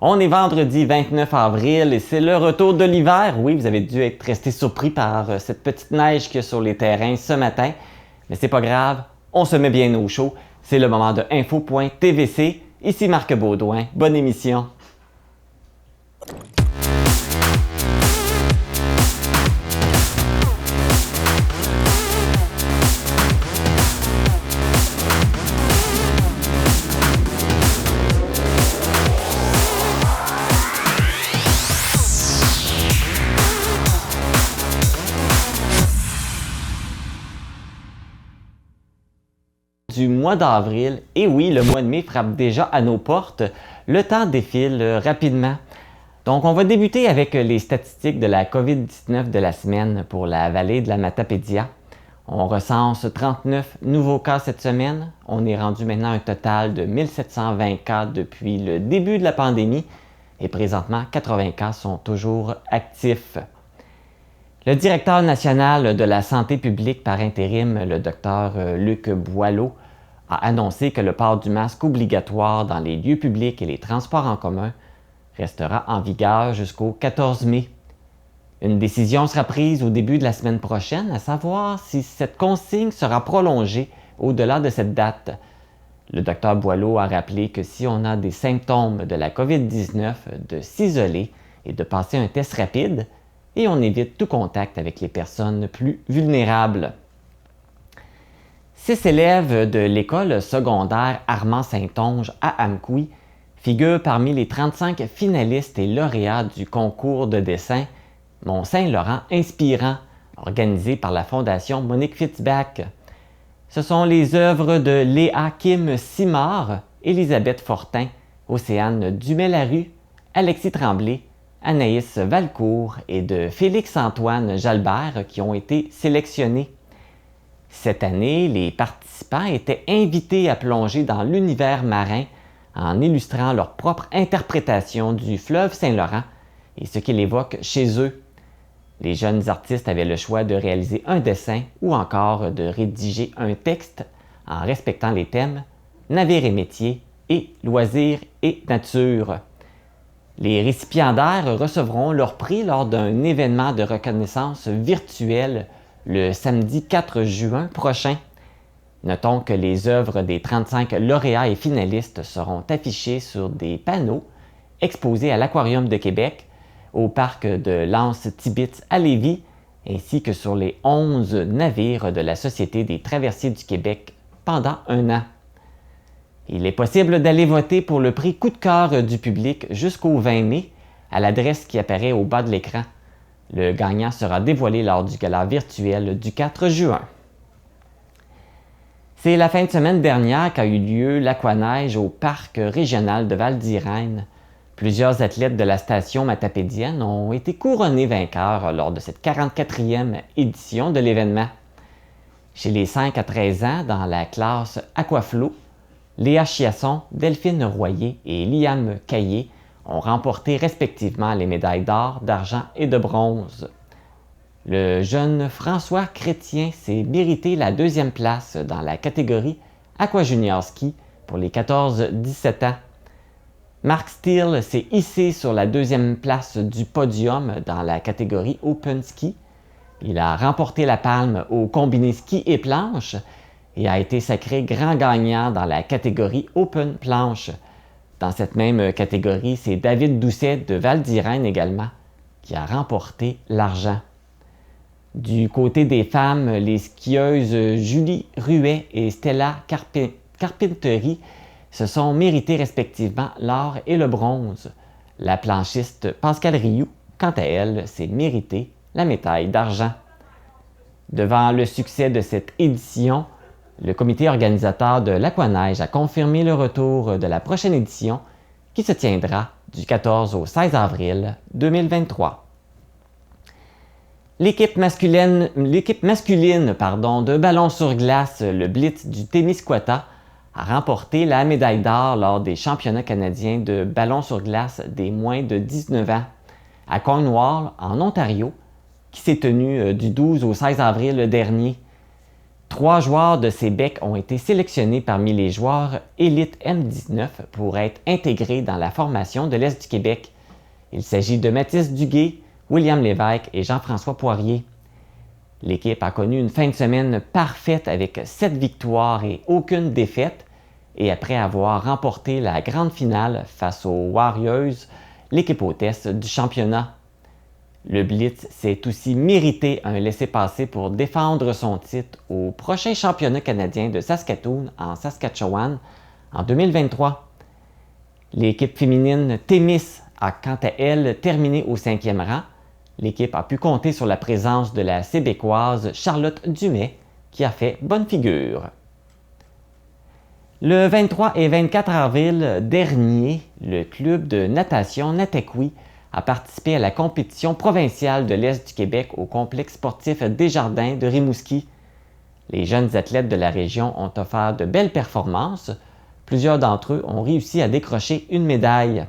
On est vendredi 29 avril et c'est le retour de l'hiver. Oui, vous avez dû être resté surpris par cette petite neige qu'il y a sur les terrains ce matin. Mais c'est pas grave, on se met bien au chaud. C'est le moment de info.tvc. Ici Marc Baudouin. Bonne émission. Du mois d'avril, et oui, le mois de mai frappe déjà à nos portes, le temps défile rapidement. Donc, on va débuter avec les statistiques de la COVID-19 de la semaine pour la vallée de la Matapédia. On recense 39 nouveaux cas cette semaine. On est rendu maintenant à un total de 1720 cas depuis le début de la pandémie et présentement, 80 cas sont toujours actifs. Le directeur national de la santé publique par intérim, le Dr Luc Boileau, a annoncé que le port du masque obligatoire dans les lieux publics et les transports en commun restera en vigueur jusqu'au 14 mai. Une décision sera prise au début de la semaine prochaine, à savoir si cette consigne sera prolongée au-delà de cette date. Le Dr Boileau a rappelé que si on a des symptômes de la COVID-19, de s'isoler et de passer un test rapide, et on évite tout contact avec les personnes plus vulnérables. 6 élèves de l'école secondaire Armand-Saint-Onge à Amqui figurent parmi les 35 finalistes et lauréats du concours de dessin Mont-Saint-Laurent Inspirant, organisé par la Fondation Monique Fitzbach. Ce sont les œuvres de Léa Kim Simard, Élisabeth Fortin, Océane Dumais-Larue, Alexis Tremblay, Anaïs Valcourt et de Félix-Antoine Jalbert qui ont été sélectionnés. Cette année, les participants étaient invités à plonger dans l'univers marin en illustrant leur propre interprétation du fleuve Saint-Laurent et ce qu'il évoque chez eux. Les jeunes artistes avaient le choix de réaliser un dessin ou encore de rédiger un texte en respectant les thèmes navire et métier et loisirs et nature. Les récipiendaires recevront leur prix lors d'un événement de reconnaissance virtuelle le samedi 4 juin prochain. Notons que les œuvres des 35 lauréats et finalistes seront affichées sur des panneaux exposés à l'Aquarium de Québec, au parc de l'Anse-Tibitz à Lévis, ainsi que sur les 11 navires de la Société des traversiers du Québec pendant un an. Il est possible d'aller voter pour le prix coup de cœur du public jusqu'au 20 mai à l'adresse qui apparaît au bas de l'écran. Le gagnant sera dévoilé lors du gala virtuel du 4 juin. C'est la fin de semaine dernière qu'a eu lieu l'aquaneige au parc régional de Val-d'Irène. Plusieurs athlètes de la station matapédienne ont été couronnés vainqueurs lors de cette 44e édition de l'événement. Chez les 5 à 13 ans, dans la classe Aquaflow, Léa Chiasson, Delphine Royer et Liam Caillé ont remporté respectivement les médailles d'or, d'argent et de bronze. Le jeune François Chrétien s'est mérité la 2e place dans la catégorie Aqua Junior Ski pour les 14-17 ans. Marc Steele s'est hissé sur la 2e place du podium dans la catégorie Open Ski. Il a remporté la palme au combiné ski et planche et a été sacré grand gagnant dans la catégorie Open Planche. Dans cette même catégorie, c'est David Doucet de Val-d'Irène également qui a remporté l'argent. Du côté des femmes, les skieuses Julie Ruet et Stella Carpinteri se sont méritées respectivement l'or et le bronze. La planchiste Pascale Rioux, quant à elle, s'est méritée la médaille d'argent. Devant le succès de cette édition, le comité organisateur de l'Aquaneige a confirmé le retour de la prochaine édition qui se tiendra du 14 au 16 avril 2023. L'équipe masculine de ballon sur glace, le Blitz du Témiscouata, a remporté la médaille d'or lors des championnats canadiens de ballon sur glace des moins de 19 ans à Cornwall, en Ontario, qui s'est tenu du 12 au 16 avril dernier. 3 joueurs de Sébec ont été sélectionnés parmi les joueurs élite M19 pour être intégrés dans la formation de l'Est du Québec. Il s'agit de Mathis Duguay, William Lévesque et Jean-François Poirier. L'équipe a connu une fin de semaine parfaite avec 7 victoires et aucune défaite, et après avoir remporté la grande finale face aux Warriors, l'équipe hôtesse du championnat. Le Blitz s'est aussi mérité un laissez-passer pour défendre son titre au prochain championnat canadien de Saskatoon en Saskatchewan en 2023. L'équipe féminine Témis a quant à elle terminé au 5e rang. L'équipe a pu compter sur la présence de la Sébécoise Charlotte Dumais qui a fait bonne figure. Le 23 et 24 avril dernier, le club de natation Natequi a participé à la compétition provinciale de l'Est du Québec au complexe sportif Desjardins de Rimouski. Les jeunes athlètes de la région ont offert de belles performances. Plusieurs d'entre eux ont réussi à décrocher une médaille.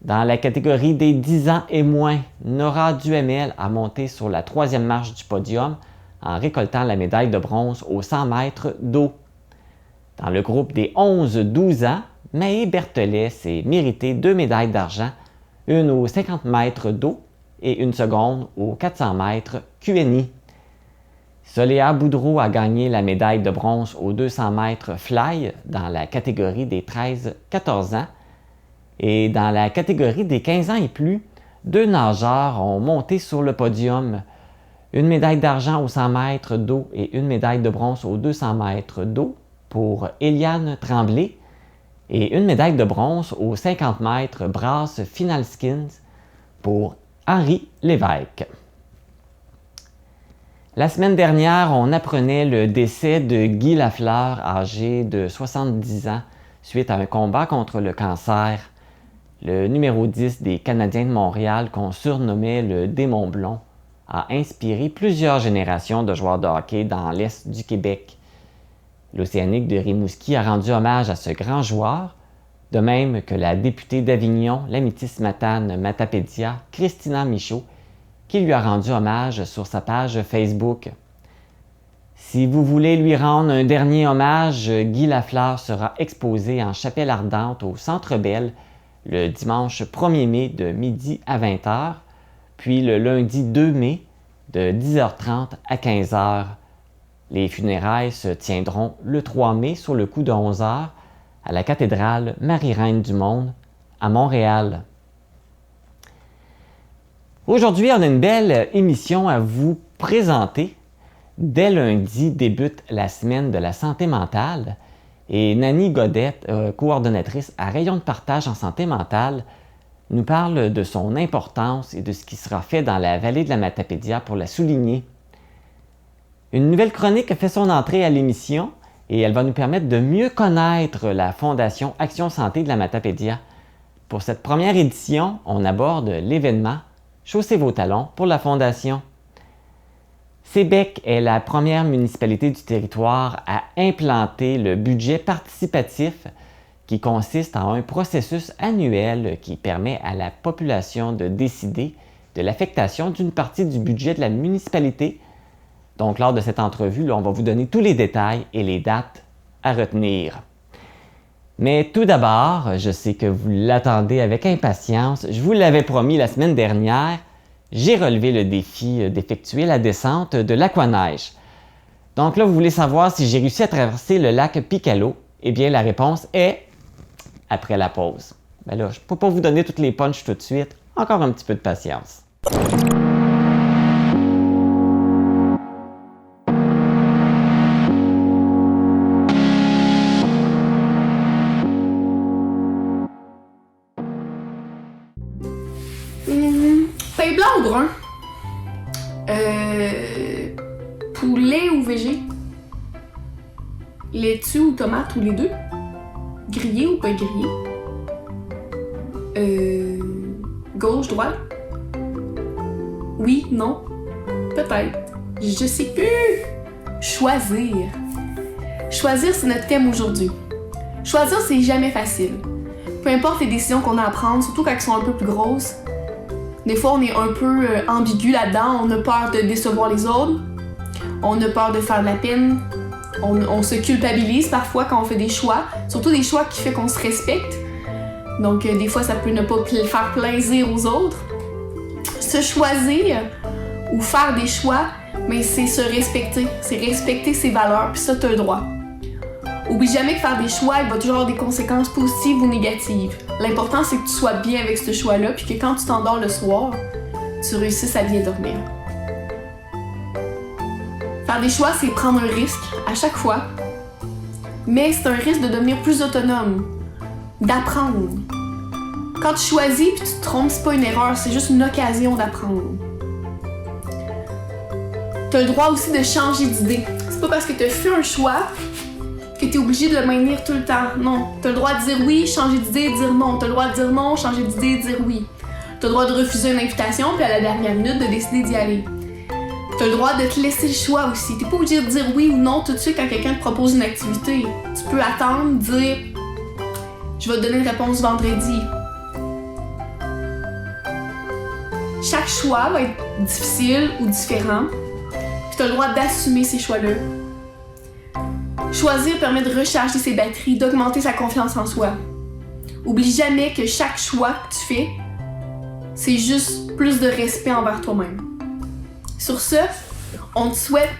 Dans la catégorie des 10 ans et moins, Nora Duhamel a monté sur la 3e marche du podium en récoltant la médaille de bronze aux 100 mètres d'eau. Dans le groupe des 11-12 ans, Maë Berthelet s'est mérité 2 médailles d'argent, une aux 50 mètres d'eau et une seconde aux 400 mètres QNI. Soléa Boudreau a gagné la médaille de bronze aux 200 mètres fly dans la catégorie des 13-14 ans. Et dans la catégorie des 15 ans et plus, 2 nageurs ont monté sur le podium. Une médaille d'argent aux 100 mètres d'eau et une médaille de bronze aux 200 mètres d'eau pour Eliane Tremblay et une médaille de bronze aux 50 mètres brasse Finalskins pour Henri Lévesque. La semaine dernière, on apprenait le décès de Guy Lafleur, âgé de 70 ans, suite à un combat contre le cancer. Le numéro 10 des Canadiens de Montréal, qu'on surnommait le Démon Blond, a inspiré plusieurs générations de joueurs de hockey dans l'Est du Québec. L'Océanique de Rimouski a rendu hommage à ce grand joueur, de même que la députée d'Avignon, la métisse Matane Matapédia, Christina Michaud, qui lui a rendu hommage sur sa page Facebook. Si vous voulez lui rendre un dernier hommage, Guy Lafleur sera exposé en chapelle ardente au Centre Bell le dimanche 1er mai de midi à 20h, puis le lundi 2 mai de 10h30 à 15h. Les funérailles se tiendront le 3 mai sur le coup de 11h à la cathédrale Marie-Reine du Monde à Montréal. Aujourd'hui, on a une belle émission à vous présenter. Dès lundi débute la semaine de la santé mentale et Nani Godette, coordonnatrice à Rayon de partage en santé mentale, nous parle de son importance et de ce qui sera fait dans la vallée de la Matapédia pour la souligner. Une nouvelle chronique fait son entrée à l'émission et elle va nous permettre de mieux connaître la Fondation Action Santé de la Matapédia. Pour cette première édition, on aborde l'événement « Chaussez vos talons » pour la Fondation. Sébec est la première municipalité du territoire à implanter le budget participatif qui consiste en un processus annuel qui permet à la population de décider de l'affectation d'une partie du budget de la municipalité. Donc, lors de cette entrevue, on va vous donner tous les détails et les dates à retenir. Mais tout d'abord, je sais que vous l'attendez avec impatience, je vous l'avais promis la semaine dernière, j'ai relevé le défi d'effectuer la descente de l'Aquaneige. Donc là, vous voulez savoir si j'ai réussi à traverser le lac Picalo? Eh bien, la réponse est après la pause. Ben là, je ne peux pas vous donner toutes les punches tout de suite, encore un petit peu de patience. Pain blanc ou brun? Poulet ou végé? Laitue ou tomate ou les deux? Grillé ou pas grillé? Gauche, droite? Oui, non? Peut-être. Je sais plus! Choisir. Choisir, c'est notre thème aujourd'hui. Choisir, c'est jamais facile. Peu importe les décisions qu'on a à prendre, surtout quand elles sont un peu plus grosses. Des fois, on est un peu ambigu là-dedans, on a peur de décevoir les autres. On a peur de faire de la peine. On se culpabilise parfois quand on fait des choix, surtout des choix qui font qu'on se respecte. Donc, des fois, ça peut ne pas faire plaisir aux autres. Se choisir ou faire des choix, mais c'est se respecter. C'est respecter ses valeurs, puis ça, t'as le droit. Oublie jamais que faire des choix, il va toujours avoir des conséquences positives ou négatives. L'important, c'est que tu sois bien avec ce choix-là, puis que quand tu t'endors le soir, tu réussisses à bien dormir. Faire des choix, c'est prendre un risque à chaque fois, mais c'est un risque de devenir plus autonome, d'apprendre. Quand tu choisis puis tu te trompes, c'est pas une erreur, c'est juste une occasion d'apprendre. Tu as le droit aussi de changer d'idée. C'est pas parce que tu as fait un choix que tu es obligé de le maintenir tout le temps. Non, tu as le droit de dire oui, changer d'idée, dire non. Tu as le droit de dire non, changer d'idée, dire oui. Tu as le droit de refuser une invitation puis à la dernière minute de décider d'y aller. Tu as le droit de te laisser le choix aussi. Tu n'es pas obligé de dire oui ou non tout de suite quand quelqu'un te propose une activité. Tu peux attendre, dire je vais te donner une réponse vendredi. Chaque choix va être difficile ou différent, puis tu as le droit d'assumer ces choix-là. Choisir permet de recharger ses batteries, d'augmenter sa confiance en soi. Oublie jamais que chaque choix que tu fais, c'est juste plus de respect envers toi-même. Sur ce, on te souhaite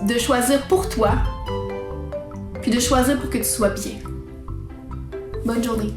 de choisir pour toi, puis de choisir pour que tu sois bien. Bonne journée.